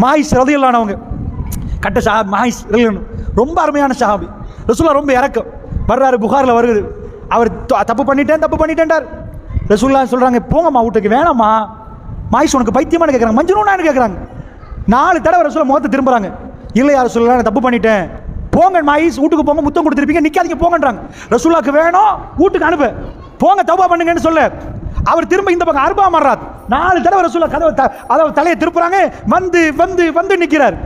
மாயிஸ் ரலியல்லாஹு கட்ட சஹாபி மாயிஸ் ரொம்ப அருமையான சஹாபி. ரசூலுல்லாஹ் ரொம்ப இறக்கம் வர்றாரு, புகாரில் வருது. அவர் தப்பு பண்ணிட்டேன்டார். ரசூலுல்லாஹ் சொல்கிறாங்க, போங்கம்மா வீட்டுக்கு. வேணாம்மா மாயிஸ் உனக்கு பைத்தியமானு கேட்குறாங்க, மஞ்சுனூனான்னு கேட்குறாங்க. 4 தடவை ரசூலுல்லாஹ் முகத்தை திரும்புறாங்க. இல்லை யார் ரசூலுல்லாஹ், நான் தப்பு பண்ணிட்டேன், போங்க மாயிஸ் வீட்டுக்கு போங்க, முத்தம் கொடுத்துருப்பீங்க, நிற்காதீங்க போங்கன்றாங்க. ரசூலுல்லாஹ்க்கு வேணும், வீட்டுக்கு அனுப்பு, போங்க தௌபா பண்ணுங்கன்னு சொல்ல. அவர் திரும்ப இந்த பக்கம் அர்பா மர்ராத் 4 தடவை ரசூலுல்லாஹ் கதவை அதாவது தலையை திருப்புறாங்க. வந்து வந்து வந்து நிற்கிறார்.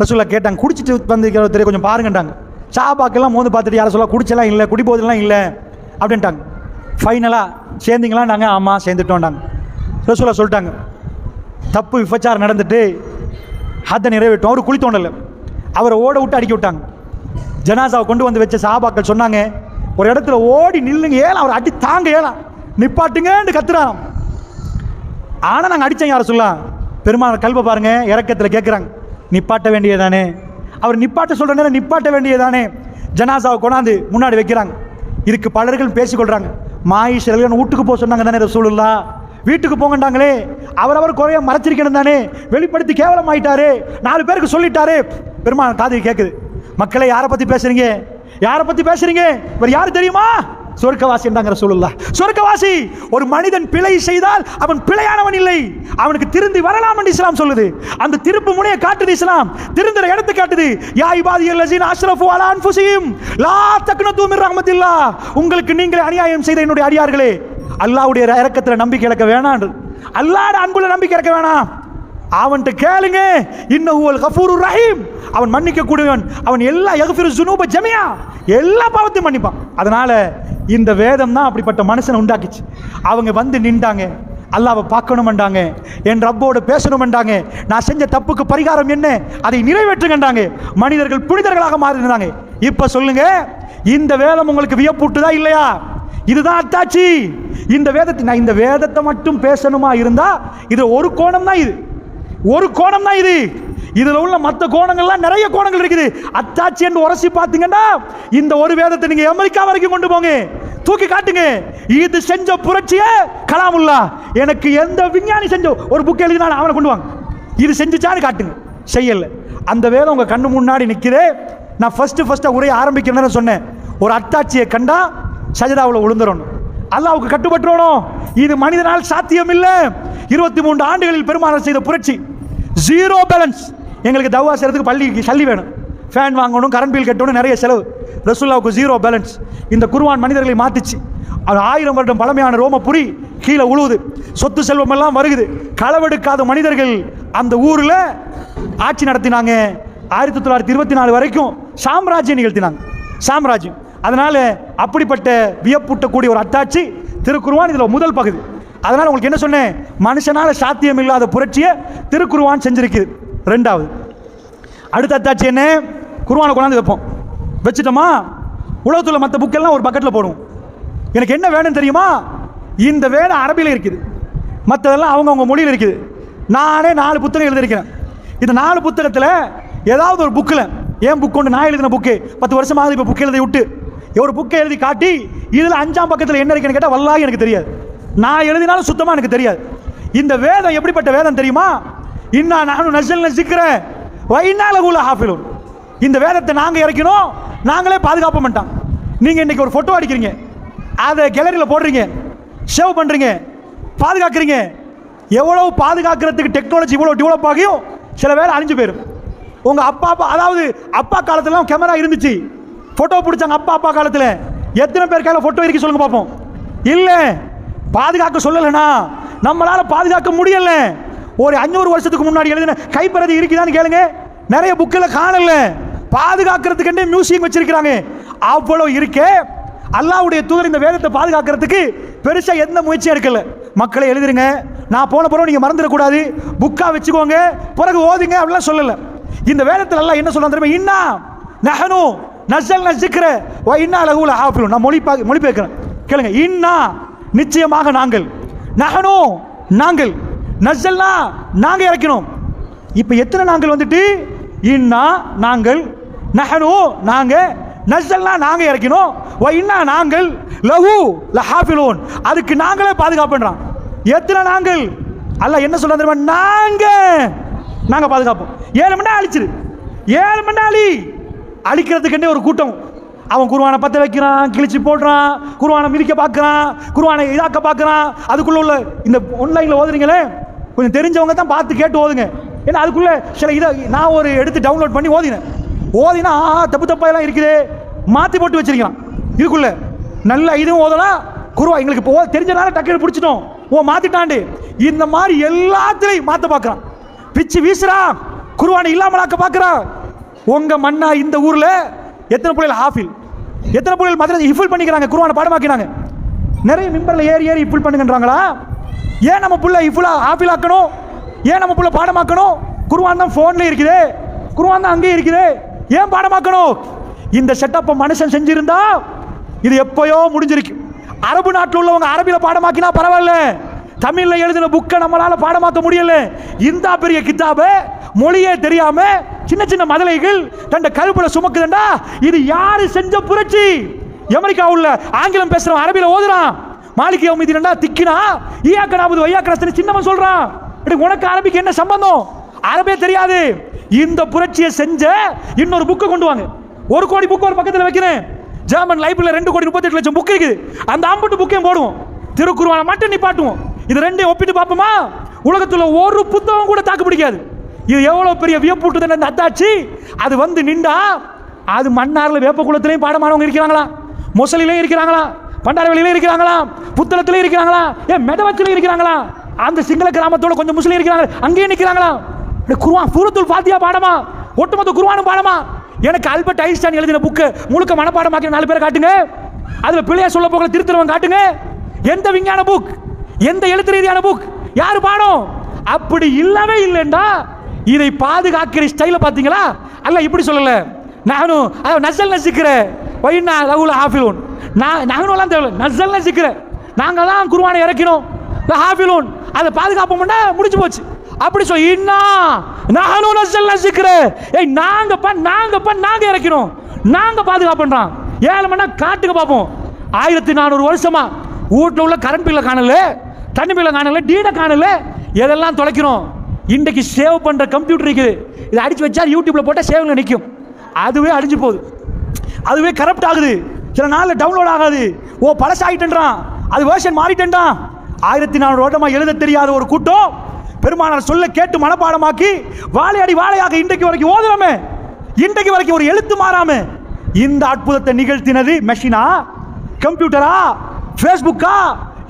ரசூலுல்லாஹ் கேட்டாங்க, குடிச்சிட்டு வந்து தெரிய கொஞ்சம் பாருங்கன்றாங்க. சஹாபாக்கெல்லாம் மோந்து பார்த்துட்டு யாரை சொல்ல, குடிச்செல்லாம் இல்லை, குடிப்போதெல்லாம் இல்லை அப்படின்ட்டாங்க. ஃபைனலாக சேர்ந்தீங்களா? நாங்கள் ஆமாம் சேர்ந்துட்டோம்டாங்க. ரசூலுல்லாஹ் சொல்லிட்டாங்க, தப்பு விபச்சாரம் நடந்துட்டு ஹத்தை நிறைவேற்றோம். அவர் குழி தோண்டலை, அவரை ஓட விட்டு அடிக்க விட்டாங்க. ஜனாசாவை கொண்டு வந்து வச்ச சஹாபாக்கள் சொன்னாங்க, ஒரு இடத்துல ஓடி நில்லுங்க, ஏலாம் அவர் அடி தாங்க, ஏலாம் நிப்பாட்டுங்கன்னு கத்துறாங்க. ஆனால் நாங்கள் அடித்தோம் யாரை சொல்லலாம். பெருமாள் கல்வை பாருங்க, இறக்கத்தில் கேட்குறாங்க, நிப்பாட்ட வேண்டியதானே? அவர் நிப்பாட்ட சொல்கிற நேரம் நிப்பாட்ட வேண்டியதானே? ஜனாசாவை கொண்டாந்து முன்னாடி வைக்கிறாங்க. இதுக்கு பலர்கள் பேசிக்கொள்கிறாங்க. மாயிஷ் ரலியல்லாஹு வீட்டுக்கு போக சொன்னாங்க தானே ரசூலுல்லாஹ், வீட்டுக்கு போங்கண்டாங்களே, அவரவர் குறைய மறைச்சிருக்கணும் தானே, வெளிப்படுத்தி கேவலம் ஆயிட்டாரு, 4 பேருக்கு சொல்லிட்டாரு. பெருமாள் காது கேட்குது, மக்களை யாரை பற்றி பேசுறீங்க, யாரை பற்றி பேசுறீங்க? இவர் யார் தெரியுமா? சொர்க்கவாசி என்றாங்க ரசூலுல்லாஹ். சொர்க்கவாசி. ஒரு மனிதன் பிழை செய்தால் அவன் பிழையானவன் இல்லை, அவனுக்கு திருந்தி வரலாம் என்று இஸ்லாம் சொல்லுது. அந்த திருப்பு முனையை காட்டுது இஸ்லாம், திருந்துற இடத்தை காட்டுது. யா இபாதியல்லஸீன அஸ்ரஃபு அலா அன்ஃபுஸிஹிம் லா தக்னது மின் ரஹ்மத்தில்லாஹ், உங்களுக்கு நீங்களே அநியாயம் செய்த என்னுடைய அடியார்களே, அல்லாஹ்வுடைய இரக்கத்தில் நம்பிக்கை இழக்க வேணாம், அல்லாஹ்வுடைய அன்புல நம்பிக்கை இழக்க வேணாம். அவன்கிட்ட கேளுங்க, இன்னஹுவல் கஃபூருர் ரஹீம், அவன் மன்னிக்க கூடியவன், அவன் எல்லா யக்ஃபிரு ஸுனூப ஜமீஆ, எல்லா பாவத்தையும் மன்னிப்பான். அதனால இந்த வேதம் தான் அப்படிப்பட்ட மனுஷனை உண்டாக்கிச்சு. அவங்க வந்து நின்றாங்க, அல்லாஹ்வை பார்க்கணும்ன்றாங்க, என் ரப்போடு பேசணும்ன்றாங்க, நான் செஞ்ச தப்புக்கு பரிகாரம் என்ன, அதை நிறைவேற்றுங்கன்றாங்க. மனிதர்கள் புனிதர்களாக மாறினாங்க. இப்ப சொல்லுங்க, இந்த வேதம் உங்களுக்கு வியப்பூட்டுதா இல்லையா? இதுதான் அத்தாட்சி. இந்த வேதத்தை நான் இந்த வேதத்தை மட்டும் பேசணுமா இருந்தா இது ஒரு கோணம் தான், இது ஒரு கோணம் தான். இதுல உள்ள மற்ற கோணங்கள்லாம் நிறைய கோணங்கள் இருக்குது. அத்தாட்சி என்று உரசி பார்த்தீங்கன்னா இந்த ஒரு வேதத்தை நீங்க அமெரிக்கா வரைக்கும் கொண்டு போங்க, தூக்கி காட்டுங்க, இது செஞ்ச புரட்சியே கலாமுல்லா. எனக்கு எந்த விஞ்ஞானி செஞ்ச ஒரு புக் எழுதினா அவனை கொண்டு வாங்க, இது செஞ்சுச்சான்னு காட்டுங்க. செய்யல. அந்த வேதம் உங்க கண்ணு முன்னாடி நிற்கிறே. நான் ஃபர்ஸ்ட் உரையை ஆரம்பிக்கிறேன்னு சொன்னேன், ஒரு அத்தாட்சியை கண்டா சஜதாவில் விழுந்துடணும், அல்லாஹ்வுக்கு கட்டுப்பட்டுறணும். இது மனிதனால் சாத்தியம் இல்லை. 23 ஆண்டுகளில் பெருமானார் செய்த புரட்சி. 0 பேலன்ஸ். எங்களுக்கு தவா செய்யறதுக்கு பள்ளிக்கு சல்லி வேணும், ஃபேன் வாங்கணும், கரண்ட் பில் கட்டணும், நிறைய செலவு. ரசூலுல்லாஹ்வுக்கு 0 பேலன்ஸ். இந்த குர்ஆன் மனிதர்களை மாத்திச்சு. 1000 வருடம் பழமையான ரோமபுரி கீழே உழுவுது, சொத்து செல்வம் எல்லாம் வருகுது. களவெடுக்காத மனிதர்கள் அந்த ஊரில் ஆட்சி நடத்தினாங்க. 1924 வரைக்கும் சாம்ராஜ்யம் நிகழ்த்தினாங்க, சாம்ராஜ்யம். அதனால அப்படிப்பட்ட வியப்பூட்டக்கூடிய ஒரு அத்தாட்சி திருக்குர்ஆன், இதில் முதல் பகுதி. அதனால உங்களுக்கு என்ன சொன்னேன், மனுஷனால சாத்தியம் இல்லாத புரட்சியை திருக்குர்ஆன் செஞ்சிருக்கு. 2வது அடுத்த அத்தாட்சி என்ன, குர்ஆனை கொண்டாந்து வைப்போம், வச்சுட்டோமா உலகத்தில் மற்ற புக்கெல்லாம் ஒரு பக்கெட்டில் போடுவோம். எனக்கு என்ன வேணும்னு தெரியுமா, இந்த வேலை அரபியில் இருக்குது, மற்றதெல்லாம் அவங்கவுங்க மொழியில் இருக்குது. நானே 4 புத்தகம் எழுதியிருக்கிறேன். இந்த 4 புத்தகத்தில் ஏதாவது ஒரு புக்கில், ஏன் புக் கொண்டு நான் எழுதின புக்கு 10 வருஷமாக இப்போ புக் எழுதி விட்டு ஒரு புக்கை எழுதி காட்டி இதில் 5ஆம் பக்கத்தில் என்ன இருக்குன்னு கேட்டால் வல்லாஹி எனக்கு தெரியாது, நான் எழுதினாலும் சுத்தமாக எனக்கு தெரியாது. இந்த வேதம் எப்படிப்பட்ட வேதம் தெரியுமா, இன்னா நஹ்னு நஸல்னா ஸிக்ர வ இன்னா லஹு லஹாஃபிலூன். இந்த வேதத்தை நாங்கள் இறக்கணும், நாங்களே பாதுகாப்பு பண்ணிட்டோம். நீங்கள் இன்றைக்கி ஒரு ஃபோட்டோ அடிக்கிறீங்க, அதை கேலரியில் போடுறீங்க, சேவ் பண்ணுறீங்க, பாதுகாக்கிறீங்க. எவ்வளவு பாதுகாக்கிறதுக்கு டெக்னாலஜி இவ்வளோ டெவலப் ஆகியும் சில வேலை அழிஞ்சு போயிடும். உங்கள் அதாவது அப்பா காலத்தில் கேமரா இருந்துச்சு, ஃபோட்டோ பிடிச்சாங்க. அப்பா காலத்தில் எத்தனை பேர் கையில் ஃபோட்டோ இருக்கு சொல்லுங்க பார்ப்போம். இல்லை, பாதுகாக்க சொல்லலைன்னா நம்மளால் பாதுகாக்க முடியல. ஒரு 500 வருஷத்துக்கு முன்னாடி எழுதின கைப்பிரதி இருக்குதான்னு கேளுங்க, நிறைய புக்கில் காணல. பாதுகாக்கிறதுக்கு மியூசியம் வச்சிருக்கிறாங்க. அவ்வளோ இருக்கே. அல்லாஹ்வுடைய தூதர் இந்த வேதத்தை பாதுகாக்கிறதுக்கு பெருசாக எந்த முயற்சியும் எடுக்கல. மக்களை எழுதிருங்க, நான் போன பிறகு நீங்கள் மறந்துடக்கூடாது, புக்காக வச்சுக்கோங்க, பிறகு ஓதுங்க அப்படிலாம் சொல்லலை. இந்த வேதத்தில் அல்லாஹ் என்ன சொல்ல தெரியுமா, இன்னா நஹ்னு நஸல்னா ஸிக்ர வ இன்னா லஹு லஹாஃபிலூன். நான் மொழிபெயர்க்கிறேன் கேளுங்க. இன்னா நிச்சயமாக நாங்கள், நஹ்னு நாங்கள், நஸல்னா நாங்கள் இறக்கினோம். இப்போ எத்தனை நாங்கள் வந்துட்டு, இன்னா நாங்கள், நஹ்னு நாங்கள், நஸல்னா நாங்கள் இறக்கினோம், வ இன்னா நாங்கள், லஹு லஹாஃபிலூன் அதுக்கு நாங்களே பாதுகாப்புன்றான். எத்தனை நாங்கள்? அல்லாஹ் என்ன சொல்ல தெரியுமா, நாங்கள் நாங்கள் பாதுகாப்போம். 7 மணி நேரம் அழிச்சிரு, 7 மணி நேரம் அழிக்கிறதுக்குன்னே ஒரு கூட்டம். அவன் குர்ஆனை பற்ற வைக்கிறான், கிழிச்சு போடுறான், குர்ஆனை மிதிக்க பார்க்குறான், குர்ஆனை இதாக்க பார்க்குறான். அதுக்குள்ளே உள்ள இந்த ஆன்லைனில் ஓதுறீங்களே, கொஞ்சம் தெரிஞ்சவங்க தான் பார்த்து கேட்டு ஓதுங்க. ஏன்னா அதுக்குள்ளே சில இதை நான் ஒரு எடுத்து டவுன்லோட் பண்ணி ஓதினா தப்பு தப்பாக இருக்குது, மாற்றி போட்டு வச்சிருக்கான். இதுக்குள்ளே நல்ல இதுவும் ஓதலாம். குர்ஆன் எங்களுக்கு இப்போ தெரிஞ்சனால டக்குனு பிடிச்சிட்டோம், மாற்றிட்டாண்டு. இந்த மாதிரி எல்லாத்துலையும் மாற்ற பார்க்குறான், பிச்சு வீசுறான், குர்ஆனை இல்லாமலாக்க பார்க்குறான். உங்கள் மண்ணா இந்த ஊரில் எத்தனை பிள்ளைகள் ஹாஃபில், எத்தனை பிள்ளைகள் மதுரை ஹிஃபில் பண்ணிக்கிறாங்க, குர்ஆனை பாடமாக்கினாங்க. நிறைய மிம்பரில் ஏறி ஹிஃபில் பண்ணுங்கன்றாங்களா? ஏன் நம்ம பிள்ளை ஹிஃபிலாக ஹாஃபில் ஆக்கணும்? ஏன் நம்ம பிள்ளை பாடமாக்கணும்? குர்ஆன் தான் ஃபோன்லேயே இருக்குது, குர்ஆன் தான் அங்கேயே இருக்குது, ஏன் பாடமாக்கணும்? இந்த செட்டப்பை மனுஷன் செஞ்சிருந்தா இது எப்பயோ முடிஞ்சிருக்கு. அரபு நாட்டில் உள்ளவங்க அரபியில் பாடமாக்கினா பரவாயில்ல, தமிழில் எழுதின புக்கை நம்மளால் பாடமாக்க முடியல. இந்த பெரிய கித்தாபை மொழியே தெரியாம சின்ன சின்ன மதலைகள் தண்ட கருப்புல சுமக்குதுண்டா, இது யாரு செஞ்ச புரட்சி? அமெரிக்கா உள்ள ஆங்கிலம் பேசுறவன் அரபியில் ஓதுறான், மாலிக் யௌமிதீன்டா திக்கினா ஈயாக்க நாபுது வையாக்க நஸ்தஈன் சின்னமா சொல்றான். உனக்கு அரபிக்கு என்ன சம்பந்தம்? அரபே தெரியாது. இந்த புரட்சியை செஞ்ச இன்னொரு புக்கை கொண்டு வாங்க. 1 கோடி புக் ஒரு பக்கத்தில் வைக்கிறேன். ஜெர்மன் லைப்ரரியில் 2,38,00,000 புக் இருக்குது. அந்த 50 புக்கையும் போடுவோம், திருக்குர்ஆனை மட்டும் நிப்பாட்டுவோம். இது ரெண்டையும் ஒப்பிட்டு பார்ப்போமா? உலகத்தில் ஒரு புத்தகம் கூட தாக்கு பிடிக்காது. இது எவ்வளோ பெரிய வியப்பூட்டுதல் அந்த அத்தாட்சி. அது வந்து நின்றா அது மன்னாரில் வேப்ப குளத்திலையும் பாடமானவங்க இருக்கிறாங்களா, மொசலிலையும் இருக்கிறாங்களா, பண்டாரவெளியிலையும் இருக்கிறாங்களா, புத்தளத்திலையும் இருக்கிறாங்களா, ஏன் மெதவத்திலையும் இருக்கிறாங்களா, அந்த சிங்கள கிராமத்தோட கொஞ்சம் முஸ்லீம் இருக்கிறாங்க அங்கேயும் நிற்கிறாங்களா? குர்ஆன் சூரத்துல் ஃபாத்திஹா பாடமா, ஒட்டுமொத்த குர்ஆனும் பாடமா? எனக்கு ஆல்பர்ட் ஐன்ஸ்டைன் எழுதின புக்கு முழுக்க மனப்பாடமாக்கிற 4 பேரை காட்டுங்க. அதில் பிள்ளையா சொல்ல போகிற திருத்தரவன் காட்டுங்க. எந்த விஞ்ஞான புக், எந்த எழுத்து ரீதியான புக், யார் பாடம்? அப்படி இல்லவே இல்லைண்டா இதை பாதுகாக்கிற ஸ்டைல பார்த்தீங்களா? அல்ல இப்படி சொல்லல, நானும் நசல் நசிக்கிறேன் வைனா ரவுல ஹாஃபிலூன், நானும் தேவை நசல் நசிக்கிறேன், நாங்கள் தான் குர்ஆனை இறக்கினோம் ஹாஃபிலூன், அதை பாதுகாப்போம்னா முடிச்சு போச்சு. அப்படி சொல்லி இன்னா நானும் நசல் நசிக்கிறேன், நாங்க இறக்கினோம், நாங்க பாதுகாப்புன்றான். 7 மணி நேரம் காட்டுக்கு பார்ப்போம். 1400 வருஷமா வீட்டில் உள்ள கரண்ட் பில்லை காணல, தண்ணி பில்லை காணல, டீடை காணல, எதெல்லாம் தொலைக்கிறோம். இன்றைக்கு சேவ் பண்ணுற கம்ப்யூட்டர் இருக்குது, இதை அடித்து வச்சா யூடியூப்பில் போட்டால் சேவில் நிற்கும். அதுவே அழிஞ்சு போகுது, அதுவே கரப்ட் ஆகுது, சில நாளில் டவுன்லோட் ஆகாது. பழசாகிட்டேன்றான், அது வேர்ஷன் மாறிட்டேன்றான். 1400 வருடமாக எழுத தெரியாத ஒரு கூட்டம் பெருமானார் சொல்ல கேட்டு மனப்பாடமாக்கி வாழையடி வாழையாக இன்றைக்கு வரைக்கும் ஓதுறமே, இன்றைக்கு வரைக்கும் ஒரு எழுத்து மாறாம இந்த அற்புதத்தை நிகழ்த்தினது மெஷினா, கம்ப்யூட்டரா, ஃபேஸ்புக்கா,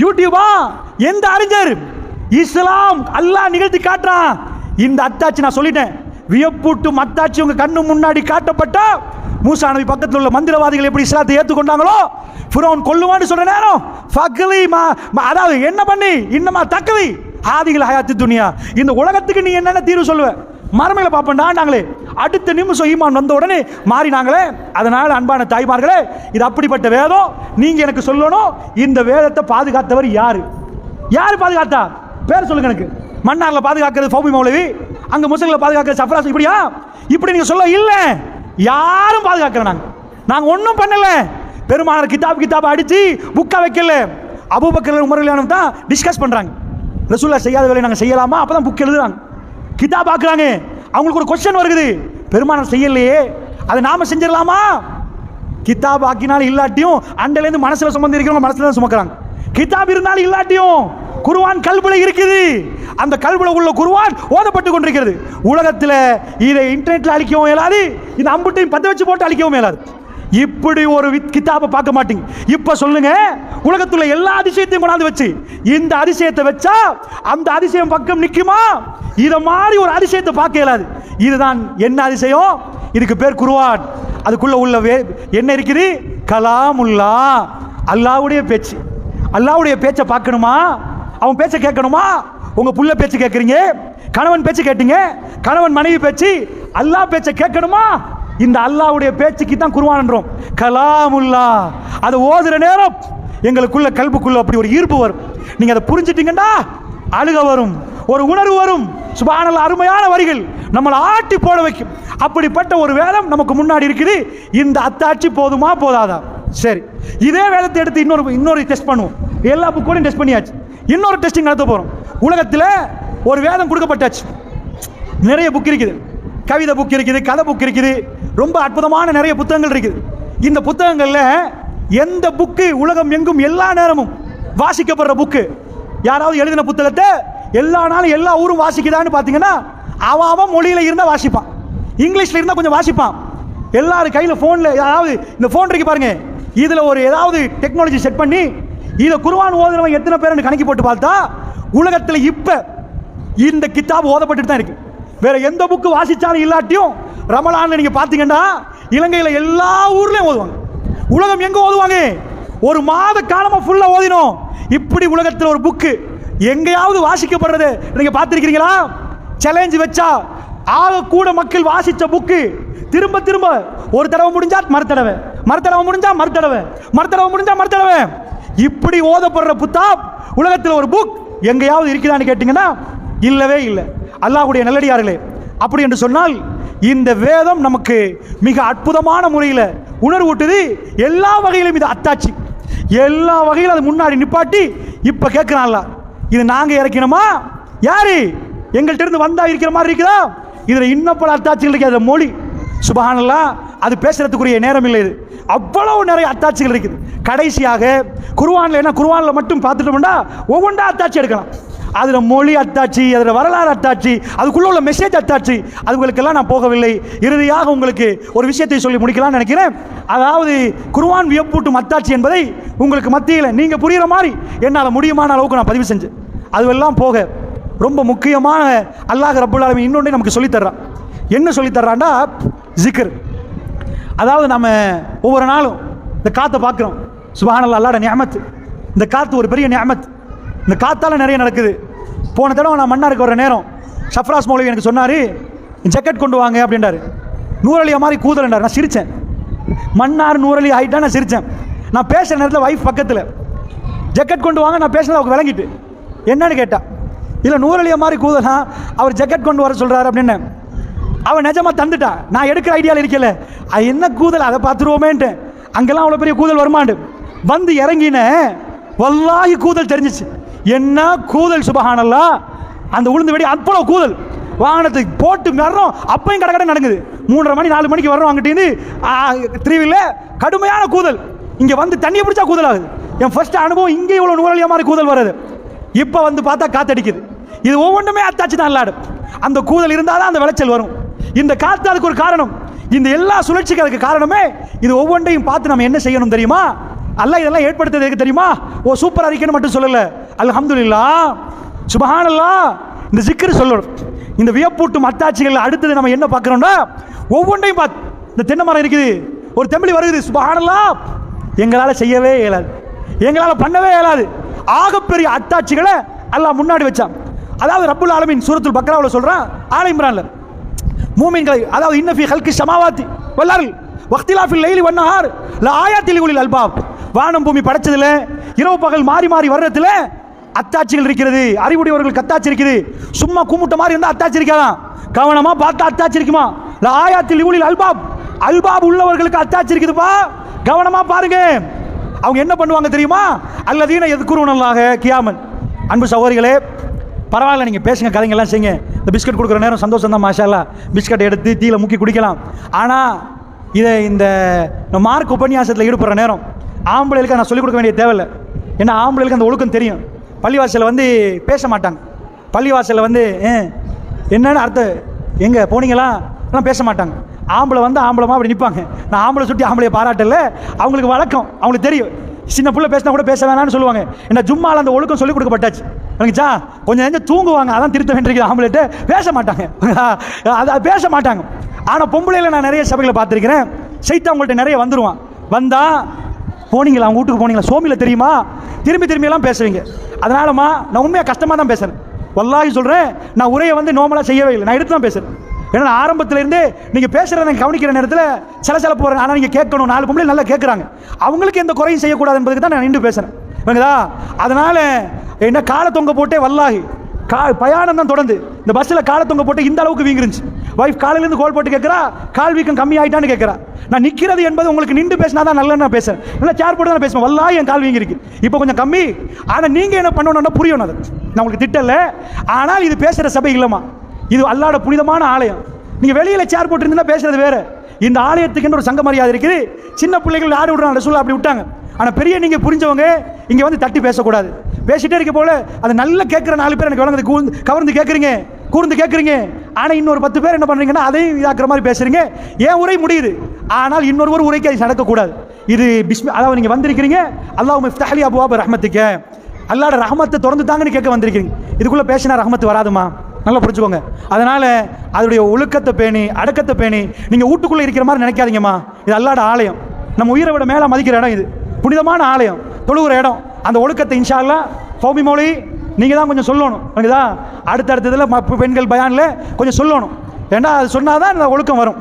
யூடியூபா? எந்த அறிஞர்? இஸ்லாம் அல்லாஹ் நிகழ்த்தி காட்டுறான். இந்த அத்தாட்சி நான் சொல்லிட்டேன், வியப்பூட்டும் அத்தாட்சி உங்க கண்ணு முன்னாடி காட்டப்பட்டா மூசா நபி பக்கத்தில் உள்ள மந்திரவாதிகள் எப்படி இஸ்லாத்தை ஏற்றுக்கொண்டாங்களோ, ஃபிரௌன் கொல்லுவான்னு சொல்ற நேரம் ஃபக்லி அதாவது என்ன பண்ணி இன்னமா தக்கவி ஆதிகள் ஹயாத்து துனியா, இந்த உலகத்துக்கு நீ என்னென்ன தீர்வு சொல்லுவ? மரமையில பார்ப்போம்டா நாங்களே. அடுத்த நிமிஷம் ஈமான் வந்த உடனே மாறினாங்களே. அதனால் அன்பான தாய்மார்களே, இது அப்படிப்பட்ட வேதம். நீங்க எனக்கு சொல்லணும், இந்த வேதத்தை பாதுகாத்தவர் யாரு? யாரு பாதுகாத்தா? பேர் சொல்லுங்க எனக்கு. மன்னார்ல பாதுகாக்கிறது ஃபௌபி மௌலவி, அங்க முஸ்லிம்ல பாதுகாக்கிறது சஃப்ராஸ், இப்படியா? இப்படி நீங்க சொல்ல இல்ல, யாரும் பாதுகாக்கல. நாங்க ஒன்றும் பண்ணல. பெருமானார் கிதாப் அடிச்சு புக்கா வைக்கல. அபூபக்கர் உமர் தான் டிஸ்கஸ் பண்றாங்க, ரசூலுல்லாஹ் செய்யாத வேலையை நாங்கள் செய்யலாமா? அப்பதான் புக் எழுதுறாங்க, கிதாப் ஆக்குறாங்க. அவங்களுக்கு ஒரு கொஸ்டின் வருது, பெருமானார் செய்யலையே, அதை நாம செஞ்சிடலாமா? கிதாப் ஆக்கினாலும் இல்லாட்டியும் அண்டையிலேருந்து மனசுல சுமந்து இருக்கிறவங்க மனசுல தான் சுமக்கிறாங்க. கிதாப் இருந்தாலும் இல்லாட்டியும் குர்ஆன் கல்புல இருக்குது. அந்த கல்புல உள்ள குர்ஆன் ஓதப்பட்டு கொண்டிருக்கிறது. உலகத்தில் இதை இன்டர்நெட்ல அழிக்கவும் இயலாது, இந்த அம்புட்டையும் பத்த வச்சு போட்டு அழிக்கவும் இயலாது. இப்படி ஒரு கிதாபை பார்க்க மாட்டீங்க. இப்ப சொல்லுங்க, உலகத்துல எல்லா அதிசயத்தையும் கொண்டாந்து வச்சு இந்த அதிசயத்தை வச்சா அந்த அதிசயம் பக்கம் நிக்குமா? இத மாதிரி ஒரு அதிசயத்தை பார்க்க இயலாது. இதுதான் என்ன அதிசயம்? இதுக்கு பேர் குர்ஆன். அதுக்குள்ள உள்ள என்ன இருக்குது? கலாமுல்லா, அல்லாஹ்வுடைய பேச்சு. அல்லாஹ்வுடைய பேச்சை பார்க்கணுமா? அவன் பேச்சை கேட்கணுமா? உங்க புள்ள பேச்சு கேட்குறீங்க, கணவன் பேச்சு கேட்டீங்க, கணவன் மனைவி பேச்சு, அல்லாஹ் பேச்சை கேட்கணுமா? இந்த அல்லாஹ்வுடைய பேச்சுக்கு தான் குர்ஆன்ன்றோம். கலாமுல்லா. அதை ஓதுற நேரம் எங்களுக்குள்ள கல்புக்குள்ள அப்படி ஒரு ஈர்ப்பு வரும். நீங்க அதை புரிஞ்சிட்டீங்கன்னா அழுக வரும், ஒரு உணர்வு வரும். சுப்ஹானல்லாஹ், அருமையான வரிகள் நம்மளை ஆட்டி போட வைக்கும். அப்படிப்பட்ட ஒரு வேதம் நமக்கு முன்னாடி இருக்குது. இந்த அத்தாட்சி போதுமா போதாதா? சரி, இதே வேதத்தை எடுத்து இன்னொரு டெஸ்ட் பண்ணுவோம். எல்லா புக்கோடையும் டெஸ்ட் பண்ணியாச்சு, இன்னொரு டெஸ்டிங் நடத்த போறோம். உலகத்தில் ஒரு வேதம் கொடுக்கப்பட்டாச்சு, நிறைய புக் இருக்குது, கவிதை புக் இருக்குது, கதை புக் இருக்குது, ரொம்ப அற்புதமான நிறைய புத்தகங்கள் இருக்குது. இந்த புத்தகங்களில் எந்த புக்கு உலகம் எங்கும் எல்லா நேரமும் வாசிக்கப்படுற புக்கு? யாராவது எழுதின புத்தகத்தை எல்லா நாளும் எல்லா ஊரும் வாசிக்குதான்னு பார்த்தீங்கன்னா அவன் மொழியில் இருந்தால் வாசிப்பான், இங்கிலீஷில் இருந்தால் கொஞ்சம் வாசிப்பான். எல்லாரும் கையில் ஃபோனில் ஏதாவது இந்த ஃபோன் இருக்கு பாருங்க, இதில் ஒரு ஏதாவது டெக்னாலஜி செட் பண்ணி இதை குர்ஆன் ஓதுறவன் எத்தனை பேர் கணக்கி போட்டு பார்த்தா உலகத்தில் இப்போ இந்த கிதாப் ஓதப்பட்டு தான் இருக்கு. வேற எந்த புக்கு வாசிச்சாலும் இல்லாட்டியும் ரமலான்ல நீங்க பார்த்தீங்கன்னா இலங்கையில் எல்லா ஊர்லயும் ஓதுவாங்க, உலகம் எங்க ஓதுவாங்க, ஒரு மாத காலமா ஃபுல்லா ஓதினோம். இப்படி உலகத்தில் ஒரு புக்கு எங்கேயாவது வாசிக்கப்படுறது நீங்க பார்த்திருக்கீங்களா? சேலஞ்ச் வச்சா ஆக கூட மக்கள் வாசிச்ச புக்கு திரும்ப திரும்ப ஒரு தடவை முடிஞ்சா மறுதடவை, மறுதடவை முடிஞ்சா மறுதடவை, மறுதடவை முடிஞ்சா மறுதடவை, இப்படி ஓதப்படுற புத்தாப் உலகத்தில் ஒரு புக் எங்கேயாவது இருக்குதான்னு கேட்டீங்கன்னா இல்லவே இல்லை. அல்லாஹ்வுடைய நல்லடியார்களே, அப்படி என்று சொன்னால் இந்த வேதம் நமக்கு மிக அற்புதமான முறையில் உணர்வூட்டுது. எல்லா வகையிலும் இது அத்தாட்சி, எல்லா வகையிலும் அது முன்னாடி நிப்பாட்டி இப்ப கேட்கிறான்ல, இது நாங்க இறக்கணுமா? யாரு எங்கள்கிட்ட இருந்து வந்தா இருக்கிற மாதிரி இருக்குதா? இதுல இன்னும் பல அத்தாட்சிகள் இருக்கு. அது மொழி சுபஹானல்லாஹ், அது பேசுறதுக்குரிய நேரம் இல்லை. இது அவ்வளவு நிறைய அத்தாட்சிகள் இருக்குது. கடைசியாக குர்ஆன்ல என்ன, குர்ஆன்ல மட்டும் பார்த்துட்டோம்னா ஒவ்வொன்றா அத்தாட்சி எடுக்கலாம். அதுல மொழி அத்தாட்சி, அதுல வரலாறு அத்தாட்சி, அதுக்குள்ள உள்ள மெசேஜ் அத்தாட்சி, அதுகளுக்கெல்லாம் நான் போகவில்லை. இறுதியாக உங்களுக்கு ஒரு விஷயத்தை சொல்லி முடிக்கலாம்னு நினைக்கிறேன். அதாவது குர்ஆன் வியப்பூட்டும் அத்தாட்சி என்பதை உங்களுக்கு மத்தியில் நீங்க புரியுற மாதிரி என்னால் முடியுமான அளவுக்கு நான் பதிவு செஞ்சேன். அதுவெல்லாம் போக ரொம்ப முக்கியமான அல்லாஹ் ரப்புல் ஆலமீன் இன்னொன்று நமக்கு சொல்லித்தர்றான். என்ன சொல்லித்தர்றான்டா, ஜிக்ர். அதாவது நம்ம ஒவ்வொரு நாளும் இந்த காற்றை பார்க்குறோம். சுப்ஹானல்லாஹ், அல்லாஹ்வுடைய நிஅமத். இந்த காற்று ஒரு பெரிய நிஅமத். இந்த காத்தால நிறைய நடக்குது. போன தடவை நான் மன்னாருக்கு வர நேரம் ஷஃப்ராஸ் மௌலவி எனக்கு சொன்னார், ஜக்கெட் கொண்டு வாங்க அப்படின்றாரு. நூறலியா மாதிரி கூதல்ன்றார். நான் சிரித்தேன். மன்னார் நூறலி ஆகிட்டா நான் சிரித்தேன். நான் பேசுகிற நேரத்தில் வைஃப் பக்கத்தில் ஜக்கெட் கொண்டு வாங்க, நான் பேசுனது அவங்க விளங்கிட்டு என்னன்னு கேட்டா, இல்லை நூறலியா மாதிரி கூதலா அவர் ஜக்கெட் கொண்டு வர சொல்கிறாரு அப்படின்னு. அவன் நிஜமாக தந்துட்டா. நான் எடுக்கிற ஐடியாவில் இருக்கல, அது என்ன கூதல் அதை பார்த்துருவோமேன்ட்டு. அங்கெல்லாம் அவ்வளோ பெரிய கூதல் வருமாண்டு வந்து இறங்கின வல்லாஹி கூதல் தெரிஞ்சிச்சு. என்ன கூதல் சுபஹானல்லாஹ், அந்த உளுந்து வெடி அவ்வளோ கூதல் வாகனத்துக்கு போட்டு வர்றோம். அப்பையும் கடை கடை நடக்குது. 3:30 மணி 4 மணிக்கு வர்றோம். அங்கிட்டு திருவிழ கடுமையான கூதல். இங்கே வந்து தண்ணியை பிடிச்சா கூதல் ஆகுது. என் ஃபர்ஸ்ட் அனுபவம் இங்கே இவ்வளோ நூறலியா மாதிரி கூதல் வருது. இப்போ வந்து பார்த்தா காத்தடிக்குது. இது ஒவ்வொன்றுமே அத்தாச்சு தான் அல்லாடு. அந்த கூதல் இருந்தால் தான் அந்த விளைச்சல் வரும். இந்த காற்று அதுக்கு ஒரு காரணம். இந்த எல்லா சுழற்சிக்கு அதுக்கு காரணமே இது. ஒவ்வொன்றையும் பார்த்து நம்ம என்ன செய்யணும் தெரியுமா? அல்லாஹ் இதெல்லாம் ஏற்படுத்துறதுக்கு தெரியுமா? ஓ சூப்பர் அறிக்கைன்னு மட்டும் சொல்லல, அல்ஹம்துலில்லாஹ் சுப்ஹானல்லாஹ், இந்த ஜிக்ர் சொல்லணும். இந்த வியப்பூட்டும் அத்தாட்சிகள் அடுத்தது நம்ம என்ன பார்க்குறோம்னா, ஒவ்வொன்றையும் பார்த்து இந்த தென்னை மரம் இருக்குது, ஒரு தெம்பிளி வருது, சுப்ஹானல்லாஹ், எங்களால் செய்யவே இயலாது, எங்களால் பண்ணவே இயலாது. ஆகப்பெரிய அத்தாட்சிகளை அல்லாஹ் முன்னாடி வச்சான். அதாவது ரப்புல் ஆலமீன் சூரத்துல் பக்ராவில் சொல்றான், ஆல இம்ரான்ல மூமின்களை, அதாவது இன்ன ஃபீ ஹல்கி ஸமாவாத்தி வல் அர்ல் வக்திலாஃபில் லைலி வன் நஹார் லஆயாத்தில் லிஉலில் அல்பாப், வானம் பூமி படைச்சதுல இரவு பகல் மாறி மாறி வர்றதுல அத்தாட்சிகள் இருக்கிறது. அறிவுடையவர்களுக்கு அத்தாட்சி இருக்குது. சும்மா கும்பிட்ட மாதிரி இருந்தால் அத்தாட்சி இருக்காதான், கவனமா பார்த்தா அத்தாட்சி இருக்குமா? லஆயாத்தில் லிஉலில் அல்பாப், அல்பாப் உள்ளவர்களுக்கு அத்தாட்சி இருக்குதுப்பா, கவனமா பாருங்க. அவங்க என்ன பண்ணுவாங்க தெரியுமா? அல்லதீன யذ்குரூனல்லாஹ கியாமன். அன்பு சகோதரிகளே, பரவாயில்ல, நீங்கள் பேசுங்க, கதைங்கெல்லாம் செய்யுங்க. இந்த பிஸ்கட் கொடுக்குற நேரம் சந்தோஷம் தான், மாஷா அல்லாஹ். பிஸ்கட் எடுத்து தீயில முக்கி குடிக்கலாம். ஆனால் இதை இந்த மார்க் உபன்யாசத்தில் ஈடுபடுற நேரம் ஆம்பளைகளுக்கு நான் சொல்லிக் கொடுக்க வேண்டிய தேவையில்லை. ஏன்னா ஆம்பளைகளுக்கு அந்த ஒழுக்கம் தெரியும். பள்ளிவாசலில் வந்து பேச மாட்டாங்க. பள்ளிவாசலில் வந்து என்னென்னு அர்த்தம் எங்கே போனீங்களா எல்லாம் பேச மாட்டாங்க. ஆம்பளை வந்து ஆம்பளமாக அப்படி நிற்பாங்க. நான் ஆம்பளை சுட்டி ஆம்பளையை பாராட்டல, அவங்களுக்கு வழக்கம், அவங்களுக்கு தெரியும். சின்ன பிள்ளை பேசினா கூட பேச வேணான்னு சொல்லுவாங்க. என்ன ஜும்மாவில் அந்த ஒழுக்கம் சொல்லிக் கொடுக்கப்பட்டாச்சு. எனக்குச்சா கொஞ்சம் நேரம் தூங்குவாங்க, அதான் திருத்த வேண்டியிருக்கு. ஆம்பளைட்டு பேச மாட்டாங்க, அதை பேச மாட்டாங்க. ஆனால் பொம்பளையில் நான் நிறைய சபைகளை பார்த்துருக்கிறேன். சைத்து அவங்கள்ட்ட நிறைய வந்துடுவான். வந்தால் போனீங்களா, அவங்க வீட்டுக்கு போனீங்களா, சோமியில் தெரியுமா, திரும்பி திரும்பியெல்லாம் பேசுவீங்க. அதனாலம்மா நான் உண்மையாக கஷ்டமாக தான் பேசுகிறேன். வல்லாஹி சொல்கிறேன், நான் உரையை வந்து நோமலாக செய்யவே இல்லை, நான் எடுத்து தான் பேசுகிறேன். ஏன்னா ஆரம்பத்திலேருந்தே நீங்கள் பேசுகிறத கவனிக்கிற நேரத்தில் சில போகிறேன். ஆனால் நீங்கள் கேட்கணும், 4 பொம்பளை நல்லா கேட்குறாங்க, அவங்களுக்கு எந்த குறையும் செய்யக்கூடாது என்பதுக்கு தான் நான் நின்று பேசுகிறேன். ஓகேதா? அதனால் என்ன காலை தொங்க போட்டே வல்லாஹி பயணம் தான் தொடர்ந்து இந்த பஸ்ஸில் காலை தொங்க போட்டு இந்த அளவுக்கு வீங்கிருந்துச்சு. வைஃப் காலையிலேருந்து கோல் போட்டு கேட்குறா, கால் வீக்கம் கம்மி ஆகிட்டான்னு கேட்குறா. நான் நிற்கிறது என்பது உங்களுக்கு நின்று பேசினா தான் நல்ல நான் பேசுகிறேன். இல்லை சேர் போட்டு தான் பேசுவேன். வல்லாஹி என் கால் வீங்கிருக்கு, இப்போ கொஞ்சம் கம்மி. ஆனால் நீங்கள் என்ன பண்ணணும்னா புரியணும். அதை நான் உங்களுக்கு திட்டலை. ஆனால் இது பேசுகிற சபை இல்லைம்மா, இது அல்லாஹ்வோட புனிதமான ஆலயம். நீங்க வெளியில சேர் போட்டுருந்தீங்கன்னா பேசுறது வேற. இந்த ஆலயத்துக்கு ஒரு சங்க மரியாதை இருக்குது. சின்ன பிள்ளைகள் ஆடு விடுறாங்க, ரசூலுல்லாஹ் அப்படி விட்டாங்க. ஆனால் பெரிய நீங்கள் புரிஞ்சவங்க இங்கே வந்து தட்டி பேசக்கூடாது. பேசிட்டே இருக்க போல அது நல்லா கேட்குற 4 பேர் எனக்கு வழங்குது, கவர்ந்து கேட்குறீங்க, கூர்ந்து கேட்குறீங்க. ஆனால் இன்னொரு 10 பேர் என்ன பண்ணுறீங்கன்னா அதையும் இதாக்குற மாதிரி பேசுறீங்க. ஏன் உரை முடியுது, ஆனால் இன்னொரு உரைக்கு அது நடக்கக்கூடாது. இது அதாவது நீங்கள் வந்திருக்கிறீங்க அல்லாஹ் மிஃப்தஹ்லி அப்வாப ரஹ்மத்திக்க, அல்லாஹ்வோட ரஹ்மத்தை திறந்து தாங்கன்னு கேட்க வந்திருக்கிறீங்க. இதுக்குள்ளே பேசினா ரஹ்மத்து வராதுமா, நல்லா புரிஞ்சுக்கோங்க. அதனால் அதோடைய ஒழுக்கத்தை பேணி அடக்கத்தை பேணி நீங்கள் வீட்டுக்குள்ளே இருக்கிற மாதிரி நினைக்காதீங்கம்மா. இது அல்லாஹ்வோட ஆலயம், நம்ம உயிரை விட மேலே மதிக்கிற இடம், இது புனிதமான ஆலயம், தொழுகிற இடம். அந்த ஒழுக்கத்தை இன்ஷா அல்லாஹ் ஃபௌமி மௌலி நீங்கள் தான் கொஞ்சம் சொல்லணும். எனக்குதா அடுத்தடுத்ததில் பெண்கள் பயானில் கொஞ்சம் சொல்லணும். ஏன்னா அது சொன்னால் தான் அந்த ஒழுக்கம் வரும்.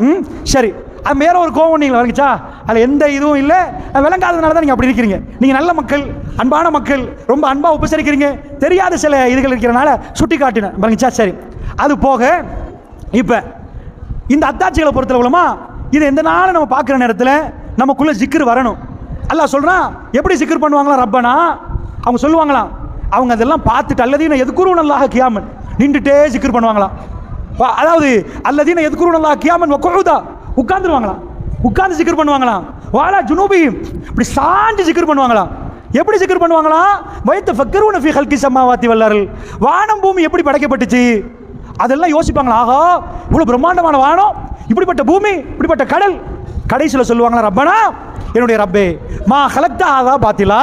சரி, அது மேலே ஒரு கோவம் நீங்கள் வந்துச்சா, அதில் எந்த இதுவும் இல்லை, விளங்காததுனால தான் நீங்கள் அப்படி இருக்கிறீங்க. நீங்கள் நல்ல மக்கள், அன்பான மக்கள், ரொம்ப அன்பாக உபசரிக்கிறீங்க. தெரியாத சில இதுகள் இருக்கிறனால சுட்டி காட்டினேன் வந்துச்சா. சரி, அது போக இப்போ இந்த அத்தாட்சிகளை பொறுத்தளவுலமா இது எந்த நாளும் நம்ம பார்க்குற நேரத்தில் நமக்குள்ளே ஜிக்ர் வரணும். அல்லாஹ் சொல்கிறான், எப்படி ஜிக்ர் பண்ணுவாங்களா ரப்பனா, அவங்க சொல்லுவாங்களாம், அவங்க அதெல்லாம் பார்த்துட்டு அல்லதீன எதுக்குருவன் அல்லாஹ் கியாமன் நின்றுட்டே ஜிக்ர் பண்ணுவாங்களாம். அதாவது அல்லதீன எதுக்குருவன் அல்லாஹ் கியாமன் வக்குதா உட்கார்ந்துருவாங்களாம், உட்கார்ந்து ஜிக்ர் பண்ணுவாங்களாம். வாலா ஜுனூபியும் இப்படி சாஞ்சு ஜிக்ர் பண்ணுவாங்களாம். எப்படி ஜிக்ர் பண்ணுவாங்களாம், வைத்த ஃபக்கருன ஃபீ ஹல்கி ஸமாவாத்தி வல் அர்ல், வானம் பூமி எப்படி படைக்கப்பட்டுச்சு அதெல்லாம் யோசிப்பாங்களா. ஆஹா, இவ்வளோ பிரம்மாண்டமான வானம், இப்படிப்பட்ட பூமி, இப்படிப்பட்ட கடல். கடைசியில் சொல்லுவாங்களா, ரப்பனா என்னுடைய ரப்பே மா ஹலக்தா ஆதா பாத்திலா,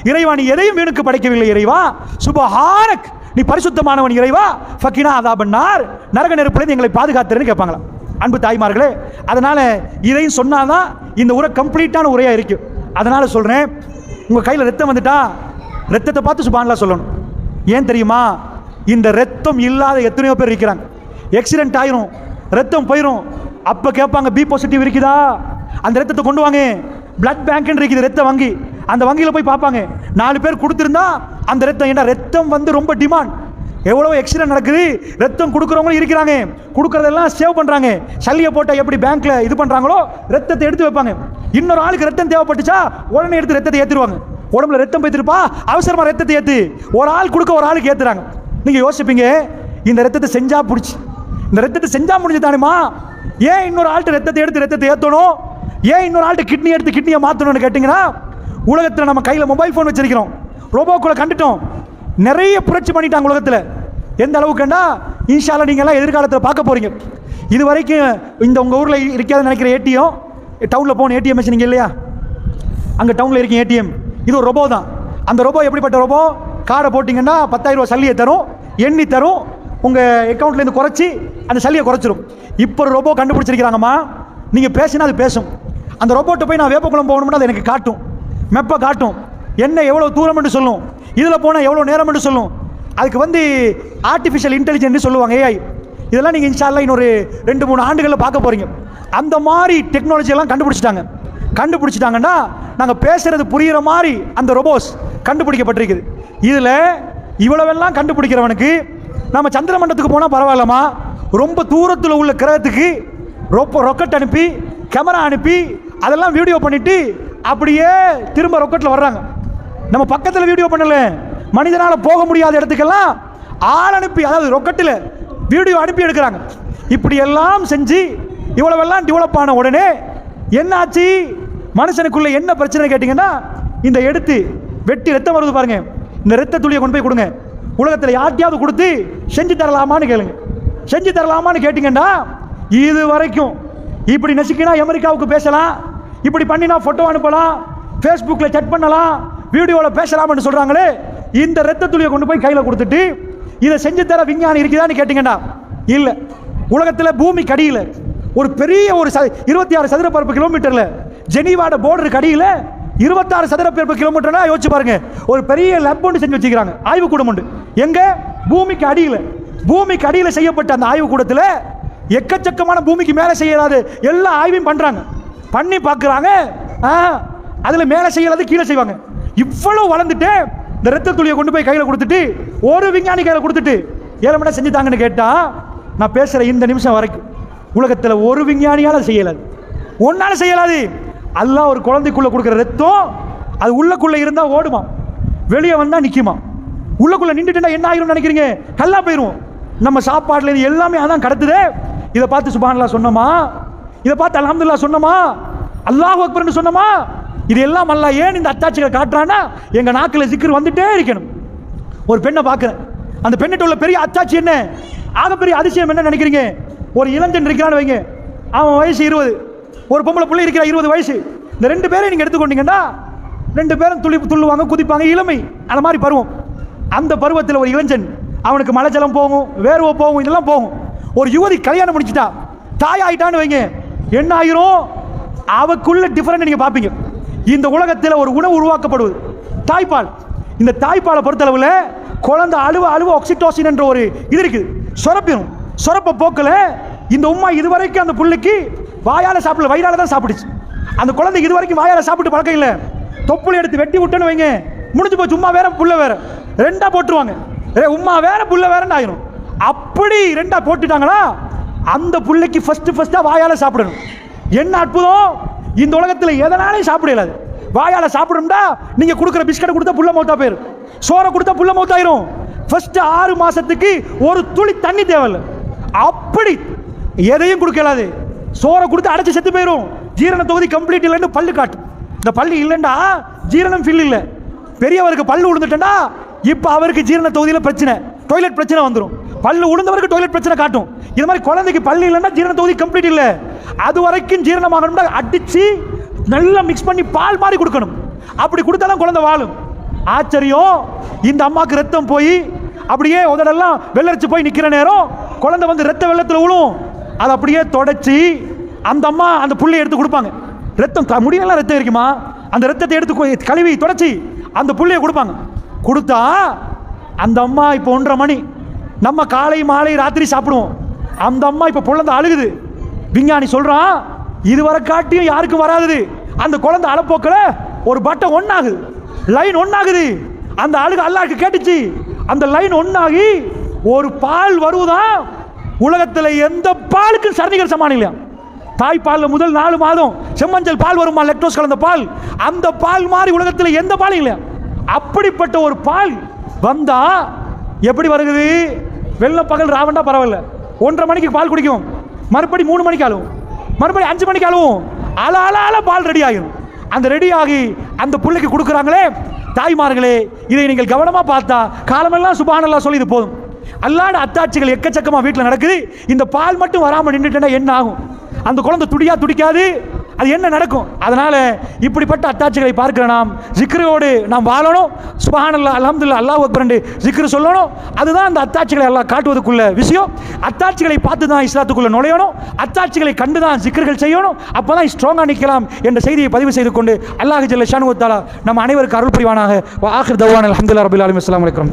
இறைவா நீ எதையும் வீணுக்கு படைக்கவில்லை இறைவா, சுபஹானக் நீ பரிசுத்தமானவன் இறைவா, ஃபக்கினா அதாபன்னார் நரக நெருப்பிலிருந்து எங்களை பாதுகாத்துறேன்னு கேட்பாங்களா. அன்பு தாய்மார்களே, அதனால இதையும் சொன்னாதான் இந்த உரை கம்ப்ளீட்டான உரையா இருக்கு. அதனால சொல்றேன், உங்க கையில் ரத்தம் வந்துட்டா ரத்தத்தை பார்த்து சுப்ஹானல்லாஹ் சொல்லணும். ஏன் தெரியுமா, இந்த ரத்தம் இல்லாத எத்தனையோ பேர் இருக்கிறாங்க. ஆக்சிடென்ட் ஆயிரும், ரத்தம் போயிடும், அப்ப கேட்பாங்க பி பாசிட்டிவ் இருக்குதா, அந்த ரத்தத்தை கொண்டு வாங்க. பிளட் பேங்க் இருக்குது, ரத்த வங்கி, அந்த வங்கியில் போய் பார்ப்பாங்க. 4 பேர் கொடுத்துருந்தா அந்த ரத்தம், ஏன்னா ரத்தம் வந்து ரொம்ப டிமாண்ட். எவ்வளோ ஆக்சிடென்ட் நடக்குது, ரத்தம் கொடுக்குறவங்களும் இருக்கிறாங்க, கொடுக்குறதெல்லாம் சேவ் பண்ணுறாங்க. சல்லியை போட்டால் எப்படி பேங்க்கில் இது பண்ணுறாங்களோ ரத்தத்தை எடுத்து வைப்பாங்க. இன்னொரு ஆளுக்கு ரத்தம் தேவைப்பட்டுச்சா உடனே எடுத்து ரத்தத்தை ஏற்றிடுவாங்க. உடம்புல ரத்தம் போய்த்திருப்பா, அவசரமாக ரத்தத்தை ஏற்று, ஒரு ஆள் கொடுக்க ஒரு ஆளுக்கு ஏற்றுறாங்க. நீங்கள் யோசிப்பீங்க, இந்த ரத்தத்தை செஞ்சா பிடிச்சி, இந்த ரத்தத்தை செஞ்சா முடிஞ்சு தானேமா, ஏன் இன்னொரு ஆள்கிட்ட ரத்தத்தை எடுத்து ரத்தத்தை ஏற்றணும், ஏன் இன்னொரு ஆள்கிட்ட கிட்னி எடுத்து கிட்னியை மாற்றணும்னு கேட்டிங்கன்னா, உலகத்தில் நம்ம கையில் மொபைல் ஃபோன் வச்சிருக்கிறோம், ரோபோக்குள்ளே கண்டுட்டோம், நிறைய புரட்சி பண்ணிட்டாங்க உலகத்தில். எந்த அளவுக்குன்னா இன்ஷா அல்லாஹ் நீங்கள்லாம் எதிர்காலத்தில் பார்க்க போகிறீங்க. இது வரைக்கும் இந்த உங்கள் ஊரில் இருக்காதுன்னு நினைக்கிற ஏடிஎம், டவுனில் போகணும் ஏடிஎம் மிஷின் இங்கே இல்லையா, அங்கே டவுனில் இருக்க ஏடிஎம், இது ஒரு ரோபோ தான். அந்த ரோபோ எப்படிப்பட்ட ரோபோ, கார்டை போட்டிங்கன்னா 10,000 ரூபா சல்லியை தரும், எண்ணி தரும், உங்கள் அக்கௌண்ட்லேருந்து குறைச்சி அந்த சல்லியை குறைச்சிரும். இப்போ ஒரு ரோபோ கண்டுபிடிச்சிருக்கிறாங்கம்மா, நீங்கள் பேசினா அது பேசும். அந்த ரோபோட்டை போய் நான் வேப்பக்குளம் போகணும்னா அது எனக்கு காட்டும், மெப்பை காட்டும், என்ன எவ்வளோ தூரம் என்று சொல்லும், இதில் போனால் எவ்வளோ நேரம் என்று சொல்லும். அதுக்கு வந்து ஆர்டிஃபிஷியல் இன்டெலிஜென்ஸ் சொல்லுவாங்க, ஏஐ. இதெல்லாம் நீங்கள் இன்ஷா அல்லாஹ் இன்னொரு 2-3 ஆண்டுகளில் பார்க்க போகிறீங்க. அந்த மாதிரி டெக்னாலஜியெல்லாம் கண்டுபிடிச்சிட்டாங்கன்னா நாங்கள் பேசுகிறது புரிகிற மாதிரி அந்த ரோபோஸ் கண்டுபிடிக்கப்பட்டிருக்குது. இதில் இவ்வளவெல்லாம் கண்டுபிடிக்கிறவனுக்கு நம்ம சந்திர மண்டலத்துக்கு போனால் பரவாயில்லமா, ரொம்ப தூரத்தில் உள்ள கிரகத்துக்கு ரொக்கெட் அனுப்பி கேமரா அனுப்பி அதெல்லாம் வீடியோ பண்ணிட்டு அப்படியே திரும்ப ரொக்கெட்டில் வர்றாங்க. நம்ம பக்கத்தில் வீடியோ பண்ணல, மனிதனால் போக முடியாத இடத்துக்கெல்லாம் ஆள் அனுப்பி, அதாவது ரொக்கெட்டில் வீடியோ அனுப்பி எடுக்கிறாங்க. இப்படி எல்லாம் செஞ்சு இவ்வளவெல்லாம் டெவலப் ஆன உடனே என்னாச்சு, மனுஷனுக்குள்ள என்ன பிரச்சனை கேட்டிங்கன்னா, இந்த எடுத்து வெட்டி ரத்தம் வருது பாருங்க, இந்த ரத்த துளியை கொண்டு போய் கொடுங்க, உலகத்தில் யார்ட்டையாவது கொடுத்து செஞ்சு தரலாமான்னு கேளுங்க. செஞ்சு தரலாமான்னு கேட்டிங்கன்னா, இது வரைக்கும் இப்படி நெசிக்கினா அமெரிக்காவுக்கு பேசலாம், இப்படி பண்ணினா ஃபோட்டோ அனுப்பலாம், ஃபேஸ்புக்கில் செக் பண்ணலாம், வீடியோவில் பேசலாம்னு சொல்கிறாங்களே, இந்த ரத்த துளியை கொண்டு போய் கையில் கொடுத்துட்டு இதை செஞ்சு தர விஞ்ஞானி இருக்குதான்னு கேட்டிங்கன்னா இல்லை. உலகத்தில் பூமி கடியில் ஒரு பெரிய ஒரு 26 சதுரப்பரப்பு கிலோமீட்டரில் ஜெனீவாட போர்டருக்கு அடியில் 26 சதுரப்பரப்பு கிலோமீட்டர்னா யோசிச்சு பாருங்க, ஒரு பெரிய லேப் ஒன்று செஞ்சு வச்சுக்கிறாங்க, ஆய்வுக்கூடம் உண்டு. எங்க, பூமிக்கு அடியில். பூமிக்கு அடியில் செய்யப்பட்ட அந்த ஆய்வுக்கூடத்தில் எக்கச்சக்கமான பூமிக்கு மேலே செய்யறாது எல்லா ஆய்வையும் பண்ணுறாங்க, பண்ணி பார்க்குறாங்க. அதில் மேலே செய்யறது கீழே செய்வாங்க. இவ்வளவு வளர்ந்துட்டு இந்த ரத்த துளியை கொண்டு போய் கையில் கொடுத்துட்டு ஒரு விஞ்ஞானி கையில் கொடுத்துட்டு 7 மணி நேரம் செஞ்சுட்டாங்கன்னு கேட்டால், நான் பேசுகிற இந்த நிமிஷம் வரைக்கும் உலகத்தில் ஒரு விஞ்ஞானியால் செய்யலாது, ஒன்றால் செய்யலாது. அல்லாஹ் ஒரு குழந்தைக்குள்ளே கொடுக்குற ரத்தம் அது உள்ளக்குள்ளே இருந்தால் ஓடுமா, வெளியே வந்தால் நிற்குமா. உள்ளக்குள்ளே நின்றுட்டுனா என்ன ஆகிரும் நினைக்கிறீங்க, கல்லா போயிடும். நம்ம சாப்பாடுல இது எல்லாமே அதான் கடத்துதே. இதை பார்த்து சுப்ஹானல்லாஹ் சொன்னோமா, இதை பார்த்து அல்ஹம்துலில்லாஹ் சொன்னோமா, அல்லாஹ் அக்பர்னு சொன்னோமா? இது எல்லாம் அல்லாஹ் ஏன் இந்த அத்தாட்சிகள் காட்டுறான்னா, எங்க நாக்கில் ஜிக்ர் வந்துட்டே இருக்கணும். ஒரு பெண்ணை பார்க்குறேன், அந்த பெண்ணிட்ட உள்ள பெரிய அத்தாட்சி என்ன, ஆகப்பெரிய அதிசயம் என்ன நினைக்கிறீங்க? ஒரு இளைஞன் இருக்கிறான்னு வைங்க, அவன் வயசு 20, ஒரு பொம்பளை பிள்ளை இருக்கிற 20 வயசு. இந்த 2 பேரை நீங்கள் எடுத்துக்கொண்டீங்கன்னா 2 பேரும் துள்ளுவாங்க, குதிப்பாங்க, இளமை அந்த மாதிரி பருவம். அந்த பருவத்தில் ஒரு இளைஞன், அவனுக்கு மலைச்சலம் போகும், வேர்வை போகும், இதெல்லாம் போகும். ஒரு யுவதி கல்யாணம் முடிச்சுட்டா, தாய் ஆயிட்டான்னு வைங்க, என்ன ஆகிரும்? அவக்குள்ள டிஃபரெண்ட் நீங்கள் பார்ப்பீங்க. இந்த உலகத்தில் ஒரு உணவு உருவாக்கப்படுவது தாய்ப்பால். இந்த தாய்ப்பாலை பொறுத்தளவில் குழந்தை அழுவ ஆக்சிடோசின் என்ற ஒரு இது இருக்குது, சுரப்பிடும். சுரப்ப போக்கில் இந்த உம்மா இதுவரைக்கும் அந்த புள்ளைக்கு வாயால் சாப்பிடல, வயிறால தான் சாப்பிடுச்சு. அந்த குழந்தை இதுவரைக்கும் வாயால் சாப்பிட்டு பழக்கம் இல்லை. தொப்புளை எடுத்து வெட்டி விட்டுன்னு வைங்க, முடிஞ்சு போச்சு. உம்மா வேற புள்ள வேற, 2ஆ போட்டுருவாங்க. உம்மா வேற புள்ள வேறன்னு ஆயிரும். அப்படி 2ஆ போட்டுட்டாங்களா, அந்த புள்ளைக்கு ஃபர்ஸ்டா வாயால் சாப்பிடணும். என்ன அற்புதம்! இந்த உலகத்தில் எதனாலையும் சாப்பிட இயலாது. வாயால் சாப்பிடணும்டா, நீங்க கொடுக்குற பிஸ்கட்டை கொடுத்தா புள்ள மௌத்தா போயிடும், சோறை கொடுத்தா புள்ள மௌத்தாயிரும். ஃபர்ஸ்ட் 6 மாசத்துக்கு ஒரு துளி தண்ணி தேவையில்லை. அப்படி எதையும் கொடுக்க இயலாது. சோறை கொடுத்து அடைச்சு செத்து போயிடும். ஜீரண தொகுதி கம்ப்ளீட் இல்லைன்னு பல்லு காட்டும். இந்த பல்லு இல்லைண்டா ஜீரணம் ஃபில் இல்லை. பெரியவருக்கு பல்லு விழுந்துட்டா இப்போ அவருக்கு ஜீரண தொகுதியில் பிரச்சனை, டாய்லெட் பிரச்சனை வந்துடும். பல்லு உளுந்தவருக்கு டாய்லெட் பிரச்சனை காட்டும். இது மாதிரி குழந்தைக்கு பல்லு இல்லைன்னா ஜீரண தொகுதி கம்ப்ளீட் இல்லை. அது வரைக்கும் ஜீரணமாகணும்னா அடிச்சு நல்லா மிக்ஸ் பண்ணி பால் மாதிரி கொடுக்கணும். அப்படி கொடுத்தாலும் குழந்தை வாழும். ஆச்சரியம்! இந்த அம்மாவுக்கு ரத்தம் போய் அப்படியே உதடெல்லாம் வெள்ளரிச்சு போய் நிற்கிற நேரம் குழந்தை வந்து ரத்த வெள்ளத்தில் விழும். அதை அப்படியே தொடச்சி அந்த அம்மா அந்த புள்ளையை எடுத்து கொடுப்பாங்க. ரத்தம் முடியலாம், ரத்தம் இருக்குமா, அந்த ரத்தத்தை எடுத்து கழுவி தொடச்சி அந்த புள்ளையை கொடுப்பாங்க. கொடுத்தா அந்த அம்மா இப்போ 1:30 மணி, நம்ம காலை மாலை ராத்திரி சாப்பிடுவோம். அந்த அம்மா இப்போ குழந்தை அழுகுது. விஞ்ஞானி சொல்றான், இதுவரை காட்டியும் யாருக்கும் வராது. அந்த குழந்தை அழப்போக்கில் ஒரு பட்டம் ஒன்னாகுது, லைன் ஒன்னாகுது. அந்த அழுகு அல்லாஹ்க்கு கேட்டுச்சு. அந்த லைன் ஒன்னாகி ஒரு பால் வருவதான். உலகத்தில் எந்த பாலுக்கும் சரணிகள் சமானம் இல்லையா? தாய்ப்பாலில் முதல் 4 மாதம் செம்மஞ்சள் பால் வருமா, லெக்டோஸ் கலந்த பால். அந்த பால் மாதிரி உலகத்தில் எந்த பாலும் இல்லையா? அப்படிப்பட்ட ஒரு பால் வந்தா எப்படி வருகிறது? வெள்ளம் பகல் ராவண்டா பரவாயில்ல, 1:30 மணிக்கு பால் குடிக்கும், மறுபடி 3 மணிக்கு அழுவும், மறுபடி 5 மணிக்கு அழுவும். அல பால் ரெடி ஆகிடும். அந்த ரெடி ஆகி அந்த பிள்ளைக்கு கொடுக்குறாங்களே தாய்மார்களே, இதை நீங்கள் கவனமாக பார்த்தா காலமெல்லாம் சுப்ஹானல்லாஹ் சொல்லி இது போதும். அல்லாஹ்வுடைய அத்தாட்சிகள் எக்கச்சக்கமாக வீட்டில் நடக்குது. இந்த பால் மட்டும் வராமல் நின்றுட்டா என்ன ஆகும்? அந்த குழந்தை துடிக்காது, அது என்ன நடக்கும்? அதனால இப்படிப்பட்ட அத்தாட்சிகளை பார்க்கிற நாம் ஜிக்ரோடு நாம் வாழணும். சுப்ஹானல்லாஹ், அல்ஹம்துலில்லாஹ், அல்லாஹ் அக்பர் ஜிக்ரு சொல்லணும். அதுதான் அந்த அத்தாட்சிகளை எல்லாம் காட்டுவதற்குள்ள விஷயம். அத்தாட்சிகளை பார்த்து தான் இஸ்லாத்துக்குள்ள நுழையணும். அத்தாட்சிகளை கண்டு தான் ஜிக்ர்கள் செய்யணும். அப்பதான் ஸ்ட்ராங்காக நிற்கலாம் என்ற செய்தியை பதிவு செய்து கொண்டு அல்லாஹ் ஜல்ல ஷானு வ தஆலா நம்ம அனைவருக்கு அருள் புரிவானாக. வ ஆகிர் தவானா அல்ஹம்துலில்லாஹி ரப்பில் ஆலமீன். அஸ்ஸலாமு அலைக்கும்.